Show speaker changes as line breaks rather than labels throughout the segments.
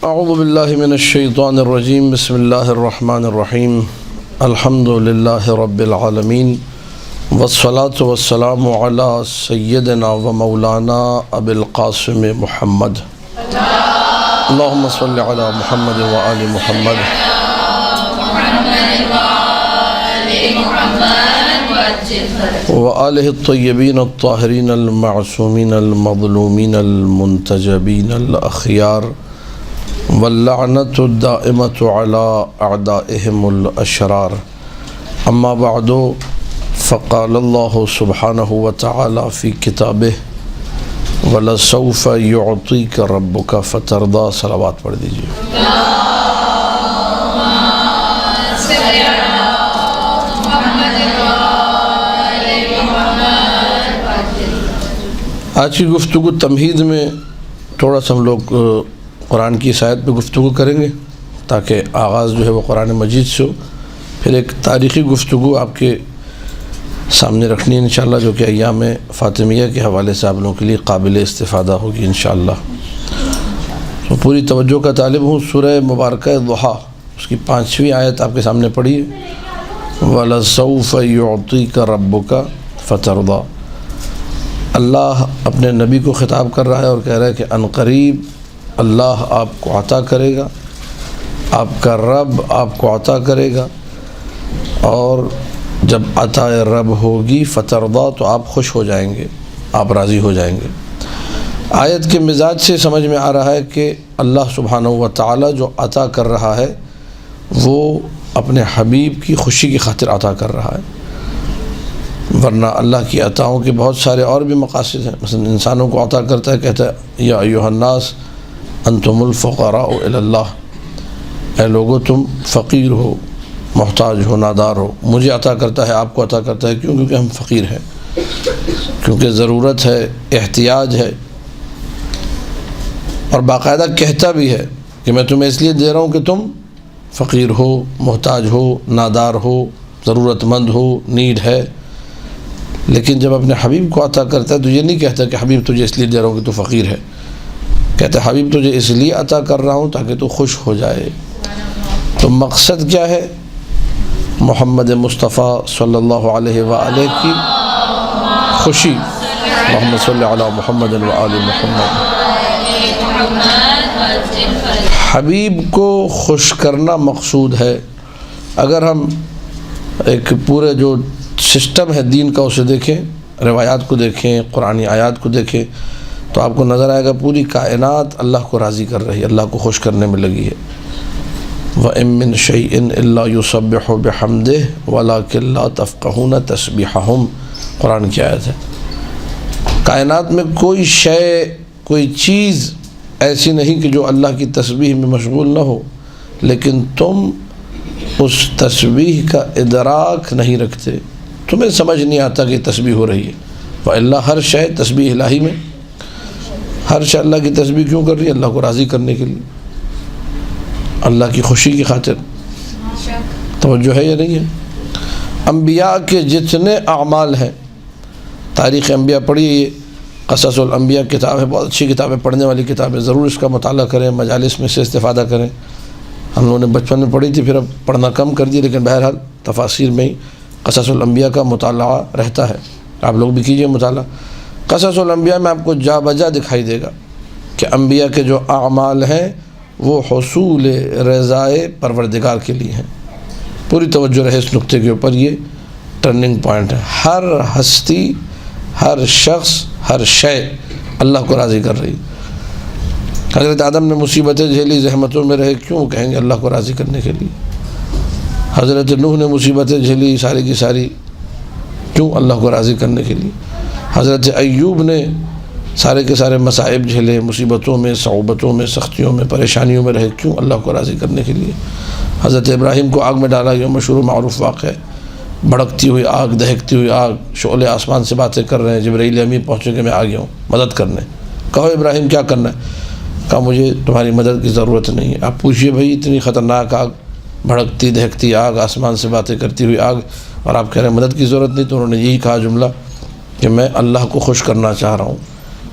اعوذ باللہ من الشیطان الرجیم بسم اللہ الرحمن الرحیم الحمد للہ رب العالمین والصلاة والسلام علی سیدنا و مولانا ابی القاسم محمد اللہم صلی علی محمد و آل محمد وآلہ الطیبین الطاہرین المعصومین المظلومین المنتجبین الاخیار واللعنۃ الدائمۃ علی اعدائہم الاشرار اما بعد فقال اللہ سبحانہ وتعالی فی کتابہ وَلَسَوْفَ يُعْطِيكَ رَبُّكَ فَتَرْضَى صلوات پڑھ دیجیے۔ آج کی گفتگو تمہید میں تھوڑا سا ہم لوگ قرآن کی آیت پہ گفتگو کریں گے تاکہ آغاز جو ہے وہ قرآن مجید سے ہو، پھر ایک تاریخی گفتگو آپ کے سامنے رکھنی ہے انشاءاللہ جو کہ ایام فاطمیہ کے حوالے سے آپ لوگوں کے لیے قابل استفادہ ہوگی انشاءاللہ۔ تو پوری توجہ کا طالب ہوں۔ سورہ مبارکہ ضحیٰ اس کی 5ویں آیت آپ کے سامنے پڑھی ہے، وَلَسَوْفَ يُعْطِيكَ رَبُّكَ فَتَرْضَى۔ اللہ اپنے نبی کو خطاب کر رہا ہے اور کہہ رہا ہے کہ عنقریب اللہ آپ کو عطا کرے گا، آپ کا رب آپ کو عطا کرے گا، اور جب عطا رب ہوگی فترضا تو آپ خوش ہو جائیں گے، آپ راضی ہو جائیں گے۔ آیت کے مزاج سے سمجھ میں آ رہا ہے کہ اللہ سبحانہ و تعالی جو عطا کر رہا ہے وہ اپنے حبیب کی خوشی کی خاطر عطا کر رہا ہے، ورنہ اللہ کی عطاؤں کے بہت سارے اور بھی مقاصد ہیں۔ مثلا انسانوں کو عطا کرتا ہے، کہتا ہے یا ایھا الناس انتم الفقراء الی اللہ، اے لوگو تم فقیر ہو، محتاج ہو، نادار ہو، مجھے عطا کرتا ہے، آپ کو عطا کرتا ہے، کیوں؟ کیونکہ ہم فقیر ہیں، کیونکہ ضرورت ہے، احتیاج ہے، اور باقاعدہ کہتا بھی ہے کہ میں تمہیں اس لیے دے رہا ہوں کہ تم فقیر ہو، محتاج ہو، نادار ہو، ضرورت مند ہو، نیڈ ہے۔ لیکن جب اپنے حبیب کو عطا کرتا ہے تو یہ نہیں کہتا کہ حبیب تجھے اس لیے دے رہا ہوں کہ تو فقیر ہے، کہتا ہے حبیب تجھے اس لیے عطا کر رہا ہوں تاکہ تو خوش ہو جائے۔ تو مقصد کیا ہے؟ محمد مصطفیٰ صلی اللہ علیہ وآلہ کی خوشی۔ محمد صلی علی محمد و آل محمد۔ حبیب کو خوش کرنا مقصود ہے۔ اگر ہم ایک پورے جو سسٹم ہے دین کا اسے دیکھیں، روایات کو دیکھیں، قرآنی آیات کو دیکھیں، تو آپ کو نظر آئے گا پوری کائنات اللہ کو راضی کر رہی ہے، اللہ کو خوش کرنے میں لگی ہے۔ وَإِن مِّن شَيْءٍ إِلَّا يُسَبِّحُ بِحَمْدِهِ وَلَٰكِن لَّا تَفْقَهُونَ تَسْبِيحَهُمْ، قرآن کی آیت ہے۔ کائنات میں کوئی شے، کوئی چیز ایسی نہیں کہ جو اللہ کی تسبیح میں مشغول نہ ہو، لیکن تم اس تسبیح کا ادراک نہیں رکھتے، تمہیں سمجھ نہیں آتا کہ تسبیح ہو رہی ہے۔ وَإِلَّا ہر شے تسبیح الہی میں، ہر شے اللہ کی تسبیح کیوں کر رہی ہے؟ اللہ کو راضی کرنے کے لیے، اللہ کی خوشی کی خاطر۔ توجہ ہے یا نہیں ہے؟ انبیاء کے جتنے اعمال ہیں، تاریخ انبیاء پڑھیے، یہ قصص الانبیاء کتاب ہے، بہت اچھی کتاب ہے، پڑھنے والی کتاب ہے، ضرور اس کا مطالعہ کریں، مجالس میں سے استفادہ کریں۔ ہم لوگوں نے بچپن میں پڑھی تھی، پھر اب پڑھنا کم کر دیا، لیکن بہرحال تفاسیر میں ہی قصص الانبیاء کا مطالعہ رہتا ہے، آپ لوگ بھی کیجئے مطالعہ۔ قصص الانبیاء میں آپ کو جا بجا دکھائی دے گا کہ انبیاء کے جو اعمال ہیں وہ حصول رضائے پروردگار کے لیے ہیں۔ پوری توجہ رہے اس نقطے کے اوپر، یہ ٹرننگ پوائنٹ ہے۔ ہر ہستی، ہر شخص، ہر شے اللہ کو راضی کر رہی۔ حضرت آدم نے مصیبتیں جھیلی، زحمتوں میں رہے، کیوں؟ کہیں گے اللہ کو راضی کرنے کے لیے۔ حضرت نوح نے مصیبتیں جھیلی ساری کی ساری، کیوں؟ اللہ کو راضی کرنے کے لیے۔ حضرت ایوب نے سارے کے سارے مصائب جھیلے، مصیبتوں میں، صعوبتوں میں، سختیوں میں، پریشانیوں میں رہے، کیوں؟ اللہ کو راضی کرنے کے لیے۔ حضرت ابراہیم کو آگ میں ڈالا گیا، مشہور و معروف واقعہ ہے، بھڑکتی ہوئی آگ، دہکتی ہوئی آگ، شعلے آسمان سے باتیں کر رہے ہیں، جبرائیل امین پہنچے کہ میں آ گیا ہوں مدد کرنے۔ کہو ابراہیم کیا کرنا ہے؟ کہا مجھے تمہاری مدد کی ضرورت نہیں ہے۔ آپ پوچھئے بھائی اتنی خطرناک آگ، بھڑکتی دہکتی آگ، آسمان سے باتیں کرتی ہوئی آگ، اور آپ کہہ رہے ہیں مدد کی ضرورت نہیں؟ تو انہوں نے یہی کہا جملہ کہ میں اللہ کو خوش کرنا چاہ رہا ہوں،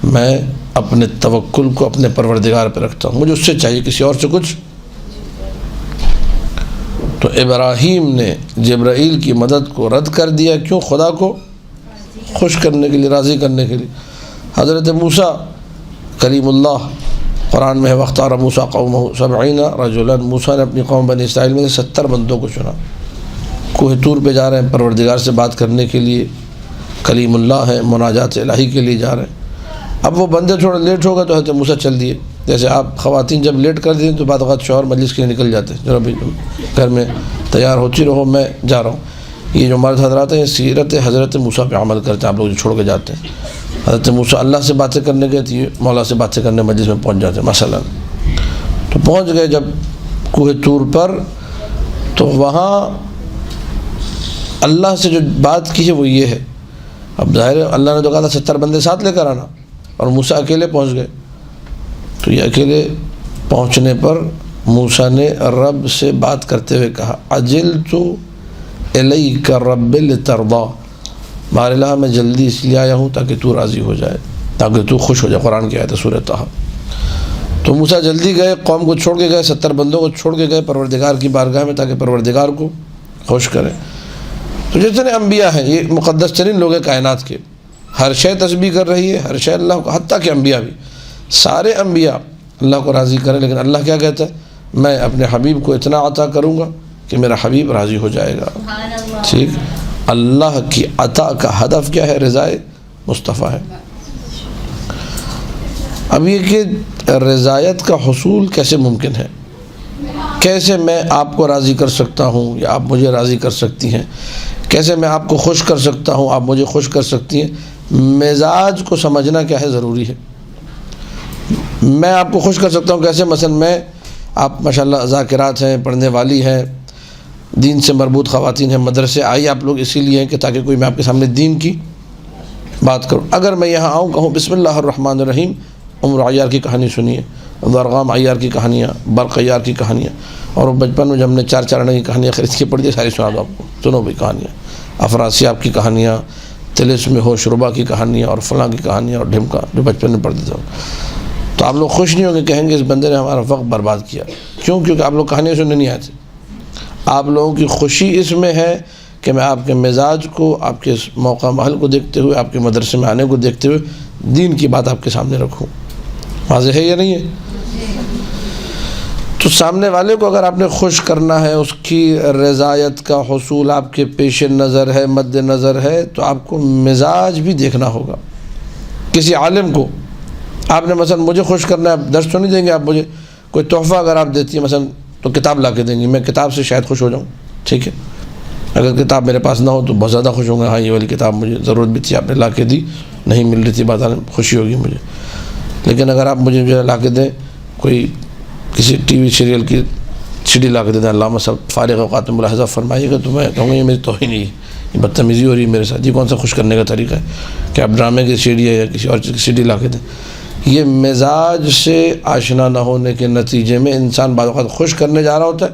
میں اپنے توکل کو اپنے پروردگار پہ رکھتا ہوں، مجھے اس سے چاہیے، کسی اور سے کچھ۔ تو ابراہیم نے جبرائیل کی مدد کو رد کر دیا، کیوں؟ خدا کو خوش کرنے کے لیے، راضی کرنے کے لیے۔ حضرت موسیٰ کلیم اللہ، قرآن میں ہے وَاخْتَارَ مُوسَىٰ قَوْمَهُ 70 رَجُلًا، موسیٰ نے اپنی قوم بنی اسرائیل میں 70 بندوں کو چنا۔ کوہ طور پہ جا رہے ہیں پروردگار سے بات کرنے کے لیے، کلیم اللہ ہیں، مناجات الہی کے لیے جا رہے ہیں۔ اب وہ بندے تھوڑا لیٹ ہو گئے تو حضرت موسیٰ چل دیے۔ جیسے آپ خواتین جب لیٹ کر دیں تو بعد اوقات شوہر مجلس کے لیے نکل جاتے ہیں، ذرا بھی گھر میں تیار ہوتی رہو، میں جا رہا ہوں۔ یہ جو مرد حضرات ہیں سیرت حضرت موسیٰ پہ عمل کرتے ہیں، آپ لوگ جو چھوڑ کے جاتے ہیں۔ حضرت موسیٰ اللہ سے باتیں کرنے گئے تھے، مولا سے باتیں کرنے مجلس میں پہنچ جاتے ہیں مثلا۔ تو پہنچ گئے جب کوہ طور پر، تو وہاں اللہ سے جو بات کی ہے وہ یہ ہے۔ اب ظاہر ہے اللہ نے تو کہا تھا 70 بندے ساتھ لے کر آنا، اور موسیٰ اکیلے پہنچ گئے۔ تو یہ اکیلے پہنچنے پر موسیٰ نے رب سے بات کرتے ہوئے کہا عجلت الیک رب لترضی، مارے اللہ میں جلدی اس لیے آیا ہوں تاکہ تو راضی ہو جائے، تاکہ تو خوش ہو جائے۔ قرآن کی آیت ہے سورہ طٰہٰ۔ تو موسیٰ جلدی گئے، قوم کو چھوڑ کے گئے، 70 بندوں کو چھوڑ کے گئے پروردگار کی بارگاہ میں تاکہ پروردگار کو خوش کریں۔ تو جتنے انبیاء ہیں یہ مقدس ترین لوگ ہیں کائنات کے، ہر شے تسبیح کر رہی ہے، ہر شے اللہ کو، حتیٰ کہ انبیاء بھی، سارے انبیاء اللہ کو راضی کریں، لیکن اللہ کیا کہتا ہے؟ میں اپنے حبیب کو اتنا عطا کروں گا کہ میرا حبیب راضی ہو جائے گا۔ ٹھیک، اللہ کی عطا کا ہدف کیا ہے؟ رضائے مصطفیٰ ہے۔ اب یہ کہ رضایت کا حصول کیسے ممکن ہے؟ کیسے میں آپ کو راضی کر سکتا ہوں یا آپ مجھے راضی کر سکتی ہیں؟ کیسے میں آپ کو خوش کر سکتا ہوں، آپ مجھے خوش کر سکتی ہیں؟ مزاج کو سمجھنا کیا ہے ضروری ہے۔ میں آپ کو خوش کر سکتا ہوں کیسے؟ مثلا میں، آپ ماشاءاللہ ذاکرات ہیں، پڑھنے والی ہیں، دین سے مربوط خواتین ہیں، مدرسے آئی آپ لوگ اسی لیے ہیں کہ تاکہ کوئی میں آپ کے سامنے دین کی بات کروں۔ اگر میں یہاں آؤں کہوں بسم اللہ الرحمن الرحیم، عمر عیار کی کہانی سنیے، درغام عیار کی کہانیاں، برق عیار کی کہانیاں، اور بچپن میں جب ہم نے 4 آنے کی کہانیاں خرید کے پڑھ دی، ساری سنا دو آپ کو، سنو بھائی کہانیاں، افراسیاب کی کہانیاں، طلسم ہوشربا کی کہانیاں، اور فلاں کی کہانیاں، اور ڈھمکا جو بچپن میں پڑھتے تھے۔ تو آپ لوگ خوش نہیں ہوں گے، کہیں گے اس بندے نے ہمارا وقت برباد کیا۔ کیوں؟ کیونکہ آپ لوگ کہانیاں سننے نہیں آئے تھے۔ آپ لوگوں کی خوشی اس میں ہے کہ میں آپ کے مزاج کو، آپ کے موقع محل کو دیکھتے ہوئے، آپ کے مدرسے میں آنے کو دیکھتے ہوئے دین کی بات آپ کے سامنے رکھوں۔ واضح ہے یا نہیں ہے؟ تو سامنے والے کو اگر آپ نے خوش کرنا ہے، اس کی رضایت کا حصول آپ کے پیش نظر ہے، مد نظر ہے، تو آپ کو مزاج بھی دیکھنا ہوگا۔ کسی عالم کو آپ نے مثلا مجھے خوش کرنا ہے، آپ درس تو نہیں دیں گے، آپ مجھے کوئی تحفہ اگر آپ دیتی ہیں مثلا تو کتاب لا کے دیں گی، میں کتاب سے شاید خوش ہو جاؤں، ٹھیک ہے۔ اگر کتاب میرے پاس نہ ہو تو بہت زیادہ خوش ہوں گا، ہاں یہ والی کتاب مجھے ضرورت بھی تھی، آپ نے لا کے دی، نہیں مل رہی تھی بات، خوشی ہوگی مجھے۔ لیکن اگر آپ مجھے جو لا کے دیں، کوئی کسی ٹی وی سیریل کی سی ڈی لا کے دیں، علامہ صاحب فارغ اوقات میں ملاحظہ فرمائیے گا، تو میں کہوں گا یہ میری توہین نہیں ہے، یہ بدتمیزی ہو رہی ہے میرے ساتھ، یہ کون سا خوش کرنے کا طریقہ ہے کہ آپ ڈرامے کی سی ڈی ہے یا کسی اور چیز کی سی ڈی لا کے دیں۔ یہ مزاج سے آشنا نہ ہونے کے نتیجے میں انسان بعض اوقات خوش کرنے جا رہا ہوتا ہے،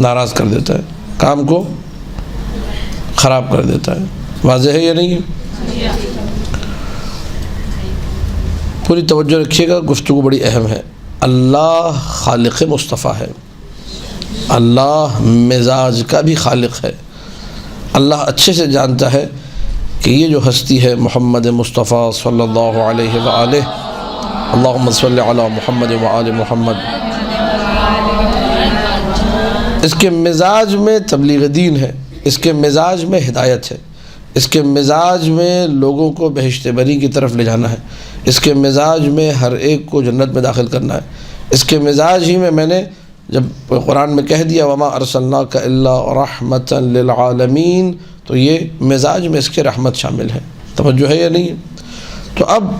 ناراض کر دیتا ہے، کام کو خراب کر دیتا ہے۔ واضح ہے یا نہیں ہے؟ پوری توجہ رکھیے گا، گفتگو بڑی اہم ہے۔ اللہ خالق مصطفیٰ ہے، اللہ مزاج کا بھی خالق ہے۔ اللہ اچھے سے جانتا ہے کہ یہ جو ہستی ہے محمد مصطفیٰ صلی اللہ علیہ وآلہ، اللہم صلی علی محمد وآل محمد، اس کے مزاج میں تبلیغ دین ہے، اس کے مزاج میں ہدایت ہے، اس کے مزاج میں لوگوں کو بہشت بری کی طرف لے جانا ہے، اس کے مزاج میں ہر ایک کو جنت میں داخل کرنا ہے، اس کے مزاج ہی میں نے جب قرآن میں کہہ دیا وما ارسلناک الا رحمتا للعالمین، تو یہ مزاج میں اس کے رحمت شامل ہے۔ توجہ ہے یا نہیں ہے؟ تو اب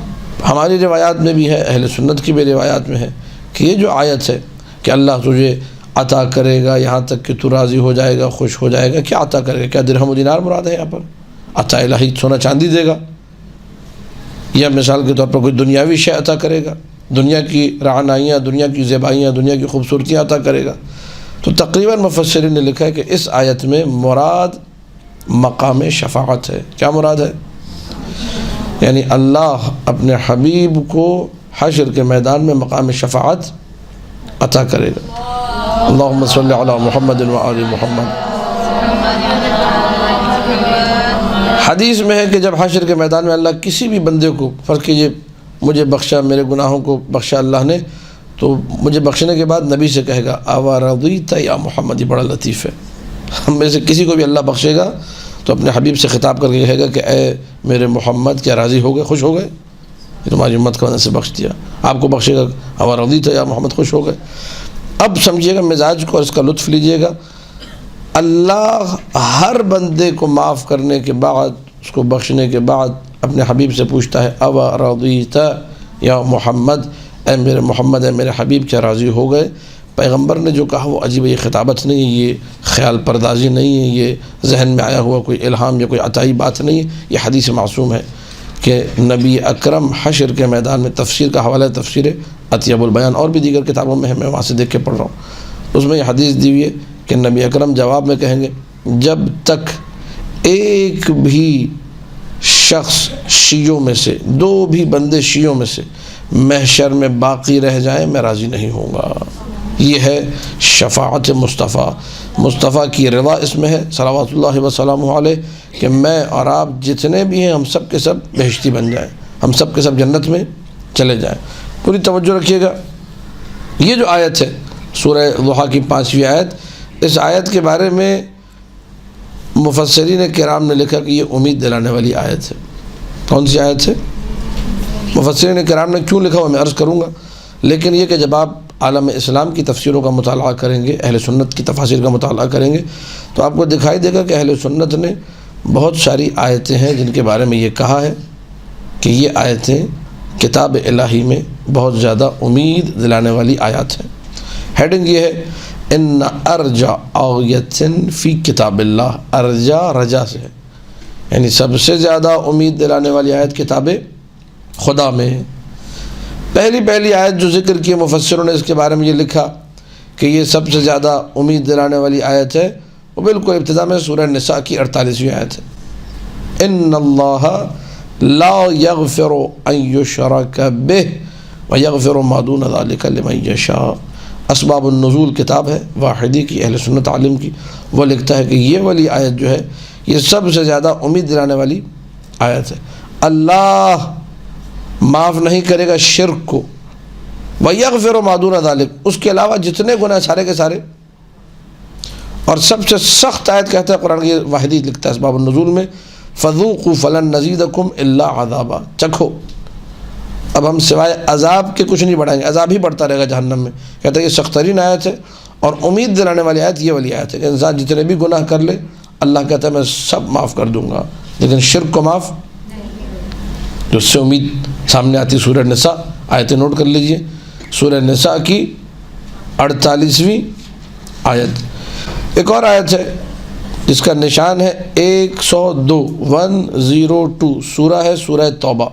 ہماری روایات میں بھی ہے، اہل سنت کی بھی روایات میں ہے کہ یہ جو آیت ہے کہ اللہ تجھے عطا کرے گا یہاں تک کہ تو راضی ہو جائے گا، خوش ہو جائے گا، کیا عطا کرے گا؟ کیا درہم و دینار مراد ہے یہاں پر؟ عطا الہی سونا چاندی دے گا، یا مثال کے طور پر کوئی دنیاوی شے عطا کرے گا، دنیا کی رعنائیاں، دنیا کی زیبائیاں، دنیا کی خوبصورتیاں عطا کرے گا؟ تو تقریباً مفسرین نے لکھا ہے کہ اس آیت میں مراد مقام شفاعت ہے۔ کیا مراد ہے؟ یعنی اللہ اپنے حبیب کو حشر کے میدان میں مقام شفاعت عطا کرے گا۔ اللہم صلی علی محمد و آل محمد۔ حدیث میں ہے کہ جب حشر کے میدان میں اللہ کسی بھی بندے کو، فرض کیجئے مجھے بخشا، میرے گناہوں کو بخشا اللہ نے، تو مجھے بخشنے کے بعد نبی سے کہے گا اوا رضیت یا محمد، یہ بڑا لطیف ہے۔ ہم میں سے کسی کو بھی اللہ بخشے گا تو اپنے حبیب سے خطاب کر کے کہے گا کہ اے میرے محمد، کیا راضی ہو گئے، خوش ہو گئے؟ یہ تمہاری امت کو میں نے سے بخش دیا۔ آپ کو بخشے گا اوا رضیت یا محمد، خوش ہو گئے۔ اب سمجھیے گا مزاج کو اور اس کا لطف لیجئے گا۔ اللہ ہر بندے کو معاف کرنے کے بعد، اس کو بخشنے کے بعد اپنے حبیب سے پوچھتا ہے اوا رضیت یا محمد، اے میرے محمد، اے میرے حبیب، کیا راضی ہو گئے؟ پیغمبر نے جو کہا وہ عجیب، یہ خطابت نہیں ہے، یہ خیال پردازی نہیں ہے، یہ ذہن میں آیا ہوا کوئی الہام یا کوئی عطائی بات نہیں ہے، یہ حدیث معصوم ہے کہ نبی اکرم حشر کے میدان میں، تفسیر کا حوالہ ہے تفسیر اطیب البیان، اور بھی دیگر کتابوں میں ہے، میں وہاں سے دیکھ کے پڑھ رہا ہوں، اس میں یہ حدیث دی ہوئی ہے کہ نبی اکرم جواب میں کہیں گے جب تک ایک بھی شخص شیعوں میں سے، دو بھی بندے شیعوں میں سے محشر میں باقی رہ جائیں میں راضی نہیں ہوں گا۔ یہ ہے شفاعت مصطفیٰ، مصطفیٰ کی رضا اس میں ہے صلوات اللہ وسلامہ علیہ کہ میں اور آپ جتنے بھی ہیں ہم سب کے سب بہشتی بن جائیں، ہم سب کے سب جنت میں چلے جائیں۔ پوری توجہ رکھیے گا۔ یہ جو آیت ہے سورہ ضحیٰ کی 5ویں آیت، اس آیت کے بارے میں مفسرین کرام نے لکھا کہ یہ امید دلانے والی آیت ہے۔ کون سی آیت ہے؟ مفسرین کرام نے کیوں لکھا وہ میں عرض کروں گا، لیکن یہ کہ جب آپ عالم اسلام کی تفسیروں کا مطالعہ کریں گے، اہل سنت کی تفاسیر کا مطالعہ کریں گے، تو آپ کو دکھائی دے گا کہ اہل سنت نے بہت ساری آیتیں ہیں جن کے بارے میں یہ کہا ہے کہ یہ آیتیں کتاب الہی میں بہت زیادہ امید دلانے والی آیات ہیں۔ ہیڈنگ یہ ہے ان ارجا آیت فی کتاب اللہ، ارجا رجا سے ہے، یعنی سب سے زیادہ امید دلانے والی آیت کتاب خدا میں ہے۔ پہلی آیت جو ذکر کی مفسروں نے اس کے بارے میں یہ لکھا کہ یہ سب سے زیادہ امید دلانے والی آیت ہے، وہ بالکل ابتدا میں سورہ نساء کی 48ویں آیت ہے۔ ان اللہ لا یغفر ان یشرک بہ ویغفر ما دون ذلک لمن یشاء۔ اسباب النزول کتاب ہے واحدی کی، اہل سنت عالم کی، وہ لکھتا ہے کہ یہ والی آیت جو ہے یہ سب سے زیادہ امید دلانے والی آیت ہے۔ اللہ معاف نہیں کرے گا شرک کو، وَيَغْفِرُ مَا دُونَ ذَلِكَ، اس کے علاوہ جتنے گناہ سارے کے سارے، اور سب سے سخت آیت کہتا ہے قرآن کی واحدی لکھتا ہے اسباب النزول میں فَذُوقُوا فَلَن نَّزِيدَكُمْ إِلَّا عَذَابًا، چکھو اب ہم سوائے عذاب کے کچھ نہیں بڑھائیں گے، عذاب ہی بڑھتا رہے گا جہنم میں۔ کہتا ہے یہ سخت ترین آیت ہے، اور امید دلانے والی آیت یہ والی آیت ہے کہ انسان جتنے بھی گناہ کر لے اللہ کہتا ہے میں سب معاف کر دوں گا، لیکن شرک کو معاف، جو اس سے امید سامنے آتی سورہ نساء، آیتیں نوٹ کر لیجئے، سورہ نساء کی 48ویں آیت۔ ایک اور آیت ہے جس کا نشان ہے 102، 102 سورہ ہے سورہ توبہ۔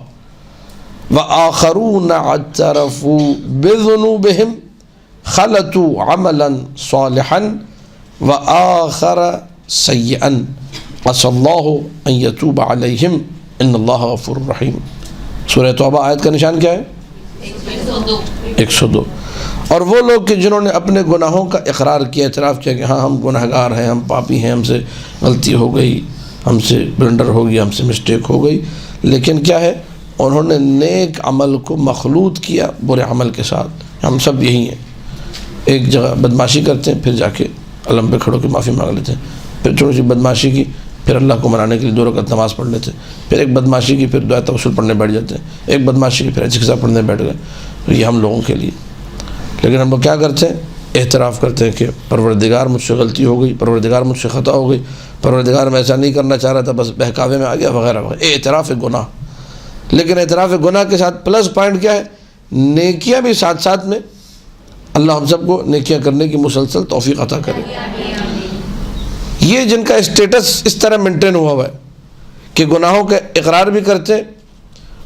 وَآخَرُونَ اعْتَرَفُوا بِذُنُوبِهِمْ خَلَطُوا عَمَلًا صَالِحًا وَآخَرَ سَيِّئًا عَسَى اللَّهُ أَن يَتُوبَ عَلَيْهِمْ إِنَّ اللَّهَ غَفُورٌ رَحِيمٌ۔ سورہ توبہ آیت کا نشان کیا ہے؟ 102۔ اور وہ لوگ کہ جنہوں نے اپنے گناہوں کا اقرار کیا، اعتراف کیا کہ ہاں ہم گناہگار ہیں، ہم پاپی ہیں، ہم سے غلطی ہو گئی، ہم سے بلنڈر ہو گیا، ہم سے مسٹیک ہو گئی، لیکن کیا ہے انہوں نے نیک عمل کو مخلوط کیا برے عمل کے ساتھ۔ ہم سب یہی ہیں، ایک جگہ بدمعاشی کرتے ہیں، پھر جا کے علم پہ کھڑو کے معافی مانگ لیتے ہیں، پھر چھوٹی سی بدمعاشی کی، پھر اللہ کو منانے کے لیے 2 رکعت نماز پڑھ لیتے ہیں، پھر ایک بدمعاشی کی، پھر دعائے توسل پڑھنے بیٹھ جاتے ہیں، ایک بدمعاشی کی، پھر اچھا پڑھنے بیٹھ گئے۔ تو یہ ہم لوگوں کے لیے، لیکن ہم لوگ کیا کرتے ہیں؟ اعتراف کرتے ہیں کہ پروردگار مجھ سے غلطی ہو گئی، پروردگار مجھ سے خطا ہو گئی، پروردگار میں ایسا نہیں کرنا چاہ رہا تھا، بس بہکاوے میں آ گیا، وغیرہ وغیرہ، اعتراف گناہ۔ لیکن اعتراف گناہ کے ساتھ پلس پوائنٹ کیا ہے؟ نیکیاں بھی ساتھ ساتھ میں، اللہ ہم سب کو نیکیاں کرنے کی مسلسل توفیق عطا کرے۔ یہ جن کا اسٹیٹس اس طرح مینٹین ہوا ہے کہ گناہوں کا اقرار بھی کرتے ہیں،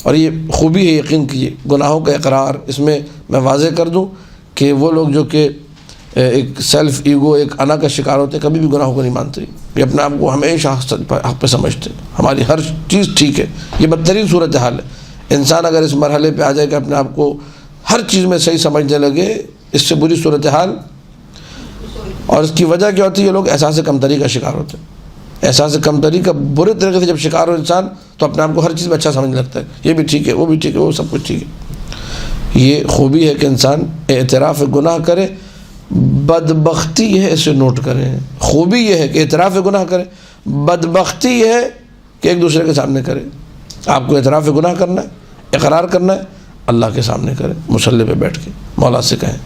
اور یہ خوبی ہے، یقین کیجیے گناہوں کا اقرار، اس میں میں واضح کر دوں کہ وہ لوگ جو کہ ایک سیلف ایگو، ایک انا کا شکار ہوتے ہیں، کبھی بھی گناہوں کو نہیں مانتے۔ کہ اپنے آپ کو ہمیشہ حق پہ سمجھتے ہیں، ہماری ہر چیز ٹھیک ہے. یہ بدترین صورتحال ہے. انسان اگر اس مرحلے پہ آ جائے کہ اپنے آپ کو ہر چیز میں صحیح سمجھنے لگے، اس سے بری صورتحال. اور اس کی وجہ کیا ہوتی ہے؟ یہ لوگ احساس کمتری کا شکار ہوتے ہیں. احساس کمتری کا برے طریقے سے جب شکار ہو انسان تو اپنے آپ کو ہر چیز میں اچھا سمجھنے لگتا ہے، یہ بھی ٹھیک ہے، وہ بھی ٹھیک ہے، وہ سب کچھ ٹھیک ہے. یہ خوبی ہے کہ انسان اعتراف گناہ کرے. بدبختی یہ ہے، اسے نوٹ کریں. خوبی یہ ہے کہ اعتراف گناہ کرے، بدبختی یہ ہے کہ ایک دوسرے کے سامنے کرے. آپ کو اعتراف گناہ کرنا ہے، اقرار کرنا ہے، اللہ کے سامنے کریں، مصلی پہ بیٹھ کے مولا سے کہیں.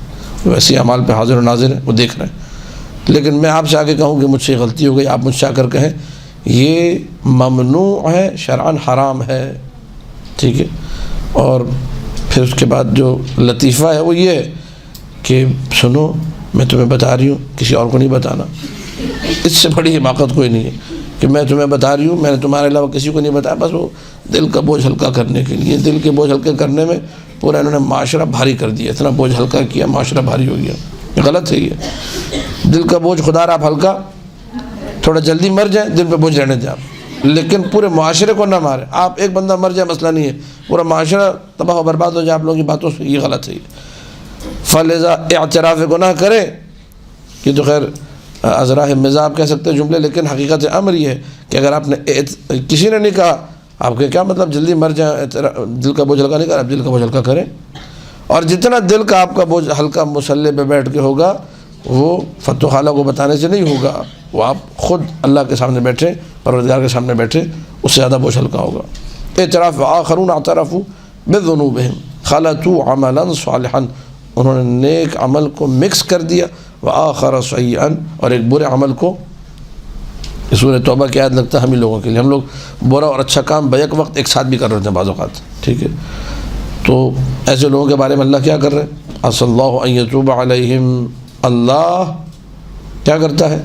ویسے اعمال پہ حاضر و ناظر ہیں، وہ دیکھ رہے ہیں. لیکن میں آپ سے آگے کہوں کہ مجھ سے غلطی ہو گئی، آپ مجھ سے آ کر کہیں، یہ ممنوع ہے، شرعاً حرام ہے. ٹھیک ہے. اور پھر اس کے بعد جو لطیفہ ہے وہ یہ ہے کہ سنو، میں تمہیں بتا رہی ہوں، کسی اور کو نہیں بتانا. اس سے بڑی حماقت کوئی نہیں ہے کہ میں تمہیں بتا رہی ہوں، میں نے تمہارے علاوہ کسی کو نہیں بتایا. بس وہ دل کا بوجھ ہلکا کرنے کے لیے، دل کے بوجھ ہلکے کرنے میں پورا انہوں نے معاشرہ بھاری کر دیا. اتنا بوجھ ہلکا کیا، معاشرہ بھاری ہو گیا. غلط ہے یہ. دل کا بوجھ خدا را آپ ہلکا، تھوڑا جلدی مر جائیں، دل پہ بوجھ رہنے دیں آپ، لیکن پورے معاشرے کو نہ ماریں. آپ ایک بندہ مر جائے مسئلہ نہیں ہے، پورا معاشرہ تباہ و برباد ہو جائے آپ لوگوں کی باتوں سے. یہ غلط ہے. یہ فلذا اعتراف گناہ کرے. یہ تو خیر ازراہ مزاح کہہ سکتے ہیں جملے، لیکن حقیقت امر یہ ہے کہ اگر آپ نے کسی نے نہیں کہا، آپ کے کیا مطلب جلدی مر جائیں، دل کا بوجھ ہلکا نہیں کرا، آپ دل کا بوجھ ہلکا کریں. اور جتنا دل کا آپ کا بوجھ ہلکا مصلی پہ بیٹھ کے ہوگا، وہ فتح خالہ کو بتانے سے نہیں ہوگا، وہ آپ خود اللہ کے سامنے بیٹھے، پروردگار کے سامنے بیٹھے، اس سے زیادہ بوجھ ہلکا ہوگا. اعتراف آخرون اعترفوا بذنوبہم خلطوا عملا صالحا، انہوں نے نیک عمل کو مکس کر دیا، وآخر سیئا، اور ایک برے عمل کو. سورہ توبہ کی آیت لگتا ہے ہم ہی لوگوں کے لیے. ہم لوگ برا اور اچھا کام بیک وقت ایک ساتھ بھی کر رہے ہیں بعض اوقات. ٹھیک ہے. تو ایسے لوگوں کے بارے میں اللہ کیا کر رہے ہیں؟ عسى اللہ ان یتوب علیہم. اللہ کیا کرتا ہے؟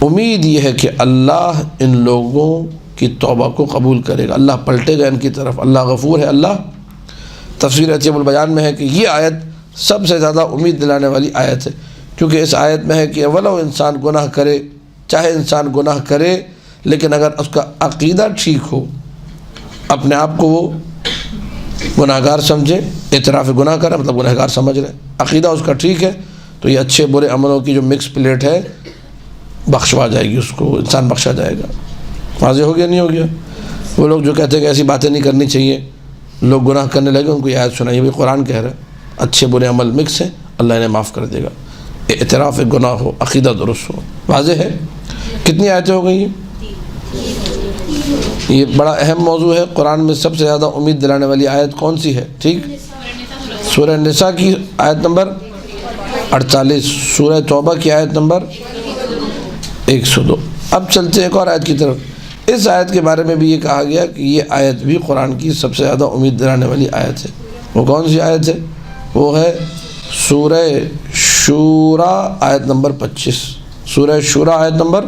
امید یہ ہے کہ اللہ ان لوگوں کی توبہ کو قبول کرے گا، اللہ پلٹے گا ان کی طرف. اللہ غفور ہے. اللہ تفسیر عجیب البیان میں ہے کہ یہ آیت سب سے زیادہ امید دلانے والی آیت ہے، کیونکہ اس آیت میں ہے کہ ولو انسان گناہ کرے، چاہے انسان گناہ کرے، لیکن اگر اس کا عقیدہ ٹھیک ہو، اپنے آپ کو وہ گناہ گار سمجھے، اعتراف گناہ کرے مطلب گناہ گار سمجھ رہے، عقیدہ اس کا ٹھیک ہے، تو یہ اچھے برے عملوں کی جو مکس پلیٹ ہے بخشوا جائے گی، اس کو انسان بخشا جائے گا. واضح ہو گیا نہیں ہو گیا؟ وہ لوگ جو کہتے ہیں کہ ایسی باتیں نہیں کرنی چاہیے، لوگ گناہ کرنے لگے، ان کو یہ آیت سنائیے، بھائی قرآن کہہ رہا ہے اچھے برے عمل مکس ہیں، اللہ انہیں معاف کر دے گا. اعتراف گناہ ہو، عقیدہ درست ہو. واضح ہے؟ کتنی آیتیں ہو گئی؟ یہ بڑا اہم موضوع ہے. قرآن میں سب سے زیادہ امید دلانے والی آیت کون سی ہے؟ ٹھیک، سورہ نساء کی آیت نمبر 48، سورہ توبہ کی آیت نمبر 102. اب چلتے ہیں ایک اور آیت کی طرف. اس آیت کے بارے میں بھی یہ کہا گیا کہ یہ آیت بھی قرآن کی سب سے زیادہ امید دلانے والی آیت ہے. وہ کون سی آیت ہے؟ وہ ہے سورہ شورا آیت نمبر 25. سورہ شورا آیت نمبر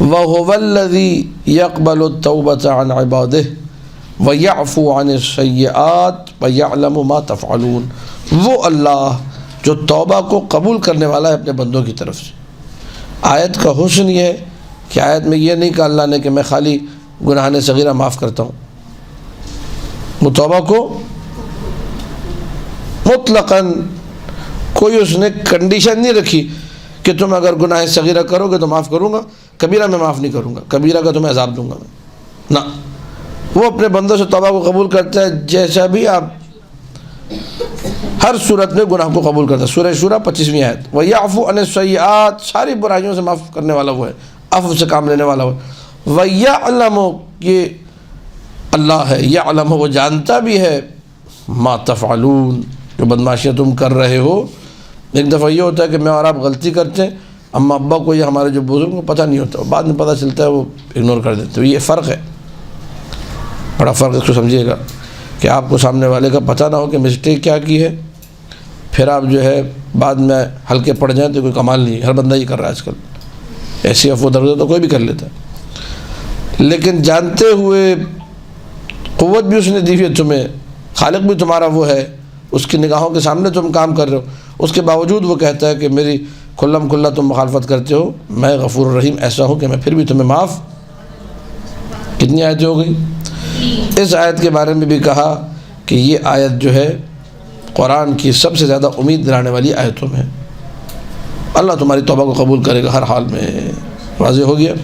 وَهُوَ الَّذِي يَقْبَلُ التَّوْبَةَ عَنْ عِبَادِهِ وَيَعْفُو عَنِ السَّيِّئَاتِ وَيَعْلَمُ مَا تَفْعَلُونَ. وہ اللہ جو توبہ کو قبول کرنے والا ہے اپنے بندوں کی طرف سے. آیت کا حسن یہ ہے کہ آیت میں یہ نہیں کہا اللہ نے کہ میں خالی گناہان صغیرہ معاف کرتا ہوں. وہ توبہ کو مطلقاً کوئی اس نے کنڈیشن نہیں رکھی کہ تم اگر گناہ صغیرہ کرو گے تو معاف کروں گا، کبیرہ میں معاف نہیں کروں گا، کبیرہ کا تمہیں عذاب دوں گا میں. نہ، وہ اپنے بندوں سے توبہ کو قبول کرتا ہے جیسا بھی آپ ہر صورت میں گناہ کو قبول کرتا ہے. سورہ شورا 25ویں آیت. وَيَعْفُو عَنِ السَّيِّئَاتِ، ساری برائیوں سے معاف کرنے والا وہ ہے، عفو سے کام لینے والا وہ ہے. وَيَعْلَمُ، یہ اللہ ہے، یعلم، وہ جانتا بھی ہے، ما تفعلون، جو بدماشیاں تم کر رہے ہو. ایک دفعہ یہ ہوتا ہے کہ میں اور آپ غلطی کرتے ہیں، اما ابا کو یا ہمارے جو بزرگ کو پتہ نہیں ہوتا، بعد میں پتہ چلتا ہے وہ اگنور کر دیتے. یہ فرق ہے، بڑا فرق. اس کو سمجھیے گا کہ آپ کو سامنے والے کا پتہ نہ ہو کہ مسٹیک کیا کی ہے، پھر آپ جو ہے بعد میں ہلکے پڑ جائیں تو کوئی کمال نہیں. ہر بندہ یہ کر رہا ہے آج کل، ایسی افو درد تو کوئی بھی کر لیتا ہے. لیکن جانتے ہوئے قوت بھی اس نے دی ہوئی ہے تمہیں، خالق بھی تمہارا وہ ہے، اس کی نگاہوں کے سامنے تم کام کر رہے ہو، اس کے باوجود وہ کہتا ہے کہ میری کھلم کھلا تم مخالفت کرتے ہو، میں غفور الرحیم ایسا ہوں کہ میں پھر بھی تمہیں معاف. کتنی آیتیں ہو گئی؟ اس آیت کے بارے میں بھی کہا کہ یہ آیت جو ہے قرآن کی سب سے زیادہ امید دلانے والی آیتوں میں. اللہ تمہاری توبہ کو قبول کرے گا ہر حال میں. واضح ہو گیا.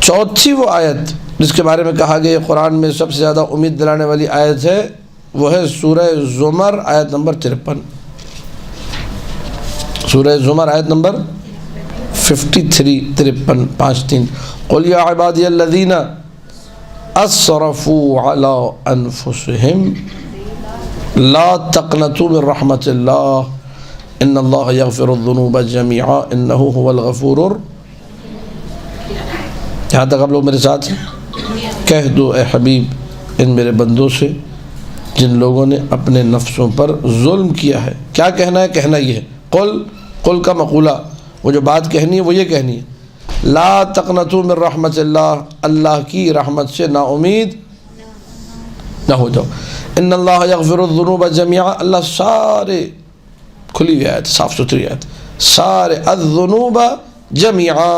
چوتھی وہ آیت جس کے بارے میں کہا گیا قرآن میں سب سے زیادہ امید دلانے والی آیت ہے، وہ ہے سورہ زمر آیت نمبر 53. سورہ زمر آیت نمبر 53 53. قل یا عبادی الذین اسرفوا علی انفسهم لا تقنطوا من رحمت اللہ ان اللہ یغفر الذنوب جميعا انہ هو الغفور. یہاں تک آپ لوگ میرے ساتھ ہیں؟ کہہ دو اے حبیب ان میرے بندوں سے جن لوگوں نے اپنے نفسوں پر ظلم کیا ہے. کیا کہنا ہے؟ کہنا یہ ہے قل کا مقولہ، وہ جو بات کہنی ہے وہ یہ کہنی ہے، لا تقنطوا من رحمت اللہ، اللہ کی رحمت سے نا امید نہ ہو جاؤ. ان اللہ یغفر الذنوب جميعا، اللہ سارے، کھلی ہوئی آیت، صاف ستھری آیت، سارے الذنوب جميعا،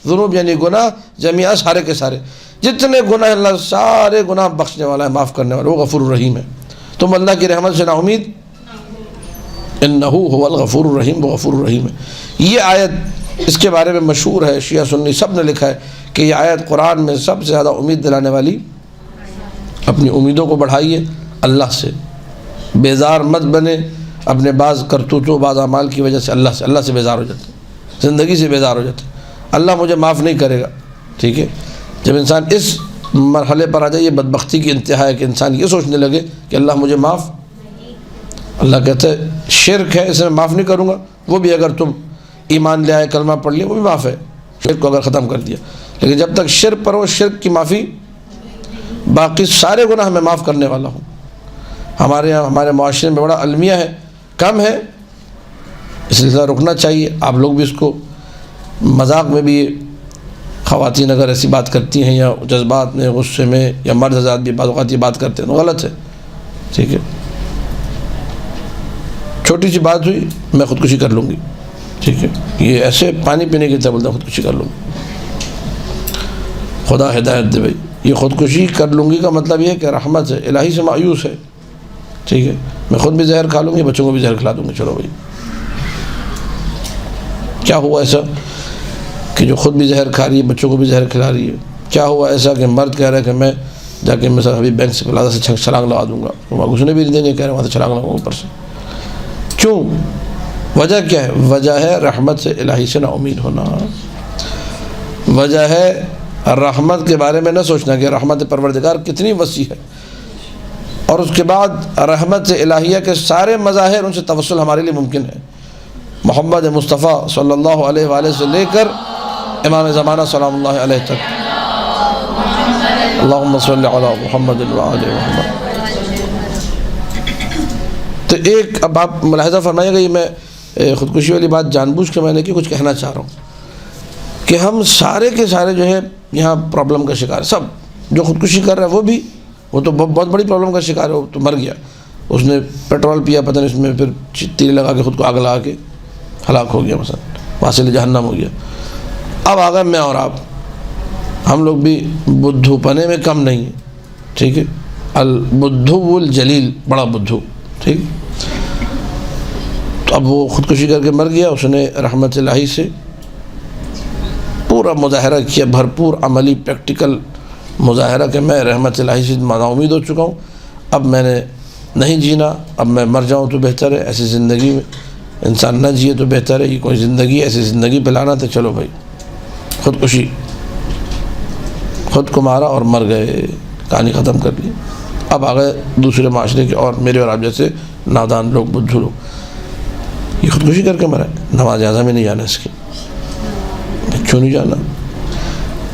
ذنوب یعنی گناہ، جميعا سارے کے سارے، جتنے گناہ اللہ سارے گناہ بخشنے والا ہے، معاف کرنے والا، وہ غفور الرحیم ہے. تم اللہ کی رحمت سے نا امید، انہ هو الغفور الرحیم، وہ غفور الرحیم ہے. یہ آیت اس کے بارے میں مشہور ہے، شیعہ سنی سب نے لکھا ہے کہ یہ آیت قرآن میں سب سے زیادہ امید دلانے والی. اپنی امیدوں کو بڑھائیے اللہ سے، بیزار مت بنے اپنے بعض کرتوتوں بعض اعمال کی وجہ سے. اللہ سے بیزار ہو جاتے، زندگی سے بیزار ہو جاتے، اللہ مجھے معاف نہیں کرے گا. ٹھیک ہے، جب انسان اس مرحلے پر آ جائے، یہ بدبختی کی انتہا ہے کہ انسان یہ سوچنے لگے کہ اللہ مجھے معاف، اللہ کہتا ہے شرک ہے اسے میں معاف نہیں کروں گا، وہ بھی اگر تم ایمان لے آئے کلمہ پڑھ لیا وہ بھی معاف ہے، شرک کو اگر ختم کر دیا. لیکن جب تک شرک پر ہو، شرک کی معافی، باقی سارے گناہ میں معاف کرنے والا ہوں. ہمارے یہاں ہمارے معاشرے میں بڑا المیہ ہے، کم ہے، اس لیے رکنا چاہیے. آپ لوگ بھی اس کو مذاق میں بھی، خواتین اگر ایسی بات کرتی ہیں یا جذبات میں غصے میں، یا مرد حضرات بھی بعض اوقات یہ بات کرتے ہیں تو غلط ہے. ٹھیک ہے، چھوٹی سی بات ہوئی میں خودکشی کر لوں گی، ٹھیک ہے، یہ ایسے پانی پینے کی طرح بولتا ہے خودکشی کر لوں گی. خدا ہدایت دے بھائی. یہ خودکشی کر لوں گی کا مطلب یہ ہے کہ رحمت ہے، الہی سے مایوس ہے. ٹھیک ہے، میں خود بھی زہر کھا لوں گی، بچوں کو بھی زہر کھلا دوں گی. چلو بھائی، کیا ہوا ایسا کہ جو خود بھی زہر کھا رہی ہے، بچوں کو بھی زہر کھلا رہی ہے؟ کیا ہوا ایسا کہ مرد کہہ رہا ہے کہ میں جا کے مثلا ابھی بینک سے پلازا سے چھلانگ لگا دوں گا، وہاں گھسنے بھی نہیں دیں گے، کہہ رہے ہیں وہاں سے چھلانگ لگاؤں اوپر سے. کیوں؟ وجہ کیا ہے؟ وجہ ہے رحمت سے الہی سے نا امید ہونا. وجہ ہے رحمت کے بارے میں نہ سوچنا کہ رحمت پروردگار کتنی وسیع ہے، اور اس کے بعد رحمت الہیہ کے سارے مظاہر، ان سے توسل ہمارے لیے ممکن ہے. محمد مصطفیٰ صلی اللہ علیہ وآلہ سے لے کر امام زمانہ سلام اللہ علیہ تک. اللہم صلی علی محمد وآل محمد. تو ایک اب آپ ملاحظہ فرمائیے گا، یہ میں خودکشی والی بات جان بوجھ کے میں نے کچھ کہنا چاہ رہا ہوں کہ ہم سارے کے سارے جو ہے یہاں پرابلم کا شکار ہے. سب جو خودکشی کر رہا ہے وہ تو بہت بڑی پرابلم کا شکار ہے. وہ تو مر گیا، اس نے پیٹرول پیا پتہ نہیں، اس میں پھر تیل لگا کے خود کو آگ لگا کے ہلاک ہو گیا، مثلا واصل جہنم ہو گیا. اب آ گئے میں اور آپ، ہم لوگ بھی بدھو پنے میں کم نہیں ہیں. ٹھیک ہے، البدھو الجلیل، بڑا بدھو. ٹھیک، تو اب وہ خودکشی کر کے مر گیا. اس نے رحمت الہی سے پورا مظاہرہ کیا، بھرپور عملی پریکٹیکل مظاہرہ کہ میں رحمت الہی سے نا امید ہو چکا ہوں، اب میں نے نہیں جینا، اب میں مر جاؤں تو بہتر ہے. ایسی زندگی میں انسان نہ جیے تو بہتر ہے. یہ کوئی زندگی ایسی زندگی پہ لانا تھا، چلو بھائی خودکشی، خود کو مارا اور مر گئے، کہانی ختم کر لی. اب آ گئے دوسرے معاشرے کے اور میرے اور آپ جیسے نادان لوگ، بدھو لوگ، یہ خودکشی کر کے مرا ہے. نماز جنازہ میں نہیں جانا اس کی. کیوں نہیں جانا؟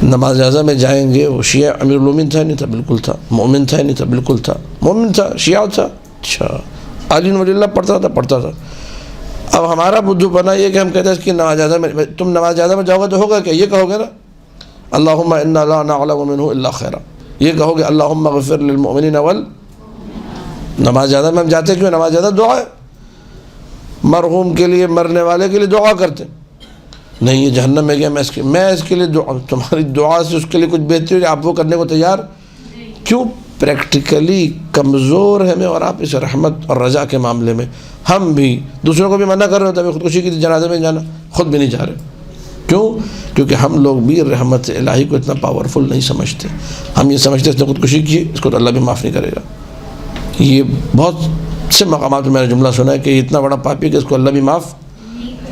نماز جنازہ میں جائیں گے. وہ شیعہ امیر المومنین تھا نہیں تھا؟ بالکل تھا. مومن تھا نہیں تھا؟ بالکل تھا. مومن تھا، شیعہ تھا. اچھا، علی ولی اللہ پڑھتا تھا. اب ہمارا بدھو پنا یہ کہ ہم کہتے ہیں اس کی نماز جنازہ میں، تم نماز جنازہ میں جاؤ گے تو ہوگا کیا؟ یہ کہو گے نا اللہم انا لا نعلم منہ الا خیرا. یہ کہو گے اللہم اغفر للمؤمنین نماز جنازہ میں ہم جاتے کیوں؟ نماز جنازہ دعا ہے. مرحوم کے لیے، مرنے والے کے لیے دعا کرتے ہیں، نہیں یہ جہنم میں گیا، میں اس کے لیے دعا، تمہاری دعا سے اس کے لیے کچھ بہتری، آپ وہ کرنے کو تیار کیوں؟ پریکٹیکلی کمزور ہیں میں اور آپ اس رحمت اور رضا کے معاملے میں. ہم بھی دوسروں کو بھی منع کر رہے ہوتے ہیں خودکشی کی جنازے میں جانا، خود بھی نہیں جا رہے. کیوں؟ کیونکہ ہم لوگ بھی رحمت الہی کو اتنا پاورفل نہیں سمجھتے. ہم یہ سمجھتے ہیں اس نے خودکشی کی، اس کو تو اللہ بھی معاف نہیں کرے گا. یہ بہت سے مقامات میں میں نے جملہ سنا ہے کہ یہ اتنا بڑا پاپی ہے کہ اس کو اللہ بھی معاف،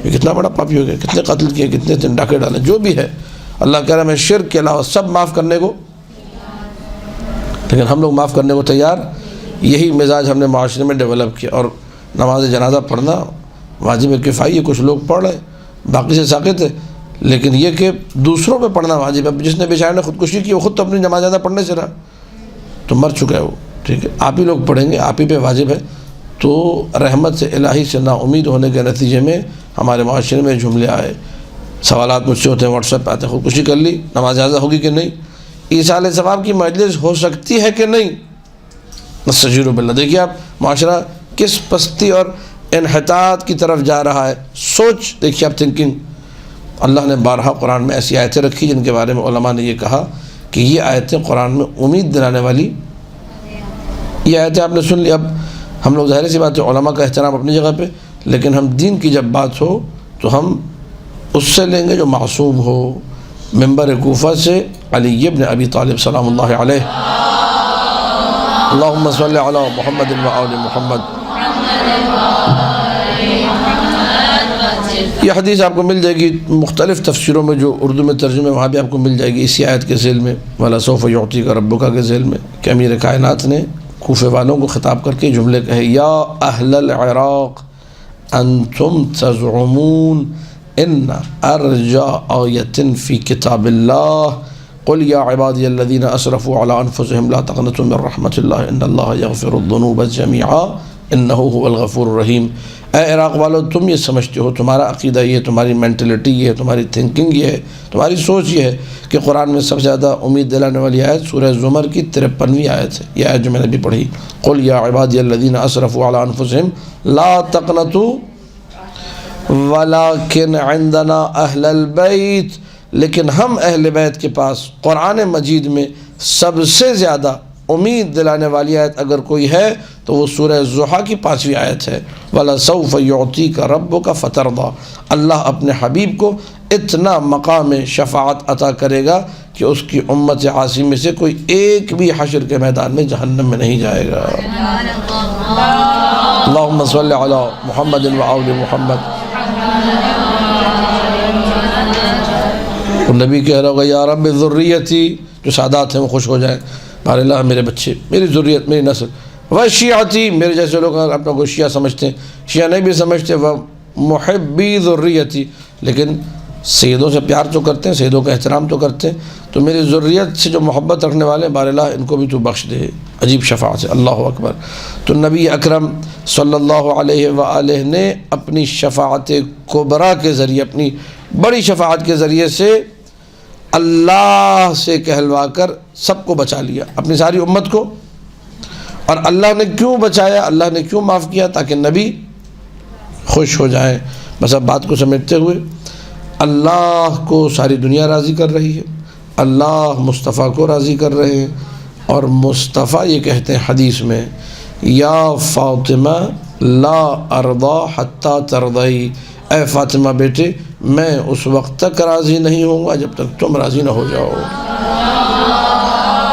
یہ کتنا بڑا پاپی ہو گیا، کتنے قتل کیے، کتنے ڈاکے ڈالے، جو بھی ہے اللہ کہہ رہا ہے میں شرک کے علاوہ سب معاف کرنے کو، لیکن ہم لوگ معاف کرنے کو تیار. یہی مزاج ہم نے معاشرے میں ڈیولپ کیا. اور نماز جنازہ پڑھنا واجب کفائی ہے، کچھ لوگ پڑھ رہے ہیں، باقی سے ساقط ہے. لیکن یہ کہ دوسروں پہ پڑھنا واجب ہے. جس نے بیچارے نے خودکشی کی وہ خود تو اپنی نماز جنازہ پڑھنے سے رہا، تو مر چکا ہے وہ، ٹھیک ہے، آپ ہی لوگ پڑھیں گے، آپ ہی پہ واجب ہے. تو رحمت سے الہی سے نا امید ہونے کے نتیجے میں ہمارے معاشرے میں جملے آئے. سوالات مجھ سے ہوتے ہیں، واٹس ایپ پہ آتے ہیں، خودکشی کر لی، نماز جنازہ ہوگی کہ نہیں، ایصال ثواب کی مجلس ہو سکتی ہے کہ نہیں. نستجیر باللہ. دیکھیے آپ معاشرہ کس پستی اور انحطاط کی طرف جا رہا ہے. سوچ دیکھیے آپ، تھنکنگ. اللہ نے بارہا قرآن میں ایسی آیتیں رکھی جن کے بارے میں علماء نے یہ کہا کہ یہ آیتیں قرآن میں امید دلانے والی یہ آیتیں آپ نے سن لی. اب ہم لوگ ظاہر سی بات ہے علماء کا احترام اپنی جگہ پہ، لیکن ہم دین کی جب بات ہو تو ہم اس سے لیں گے جو معصوم ہو. منبر کوفہ سے علی ابن ابی طالب سلام اللہ علیہ، اللہم صلی علی محمد و آل محمد. یہ حدیث آپ کو مل جائے گی مختلف تفسیروں میں، جو اردو میں ترجمے وہاں بھی آپ کو مل جائے گی اسی آیت کے ذیل میں، وَلَسَوْفَ يُعْطِيكَ رَبُّكَ کے ذیل میں، کہ امیر کائنات نے کوفے والوں کو خطاب کر کے جملے کہے، یا اہل العراق انتم تزعمون ان ارجا آیت فی کتاب اللہ قل یا عبادی الذین اسرفوا علی انفسهم لا تقنطوا من رحمت اللہ ان اللہ یغفر الذنوب جميعا انہ هو الغفور الرحیم. اے عراق والو، تم یہ سمجھتے ہو، تمہارا عقیدہ یہ ہے، تمہاری مینٹلٹی یہ ہے، تمہاری تھنکنگ یہ ہے، تمہاری سوچ یہ ہے کہ قرآن میں سب سے زیادہ امید دلانے والی آیت سورہ زمر کی 53ویں آیت ہے. یہ آیت جو میں نے بھی پڑھی، قل یا عبادی الذین اسرفوا علی انفسهم لا تقنطوا ولیکن عندنا اہل البیت. لیکن ہم اہل بیت کے پاس قرآن مجید میں سب سے زیادہ امید دلانے والی آیت اگر کوئی ہے تو وہ سورہ ضحیٰ کی 5ویں آیت ہے، وَلَسَوْفَ يُعْطِيكَ رَبُّكَ فَتَرْضَىٰ. اللہ اپنے حبیب کو اتنا مقام شفاعت عطا کرے گا کہ اس کی امت عاصی میں سے کوئی ایک بھی حشر کے میدان میں جہنم میں نہیں جائے گا. اللہم صلی علی محمد و آل محمد. اور نبی کہہ رہا ہوگا یا رب ذریتی، جو سادات ہیں وہ خوش ہو جائیں، بار اللہ میرے بچے، میری ذریت، میری نسل، و شیعتی، میرے جیسے لوگ اپنا کو شیعہ سمجھتے ہیں، شیعہ نہیں بھی سمجھتے، و محبی ذریتی، لیکن سیدوں سے پیار تو کرتے ہیں، سیدوں کا احترام تو کرتے ہیں، تو میری ذریت سے جو محبت رکھنے والے بار اللہ ان کو بھی تو بخش دے. عجیب شفاعت ہے. اللہ اکبر. تو نبی اکرم صلی اللہ علیہ وآلہ نے اپنی شفاعت کبریٰ کے ذریعے، اپنی بڑی شفاعت کے ذریعے سے اللہ سے کہلوا کر سب کو بچا لیا، اپنی ساری امت کو. اور اللہ نے کیوں بچایا، اللہ نے کیوں معاف کیا؟ تاکہ نبی خوش ہو جائیں. بس اب بات کو سمیٹتے ہوئے، اللہ کو ساری دنیا راضی کر رہی ہے، اللہ مصطفیٰ کو راضی کر رہے ہیں، اور مصطفیٰ یہ کہتے ہیں حدیث میں، یا فاطمہ لا ارضا حتی ترضی، اے فاطمہ بیٹے میں اس وقت تک راضی نہیں ہوں گا جب تک تم راضی نہ ہو جاؤ.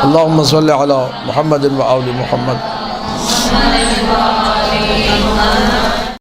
اللہم صلی علی محمد و آل محمد.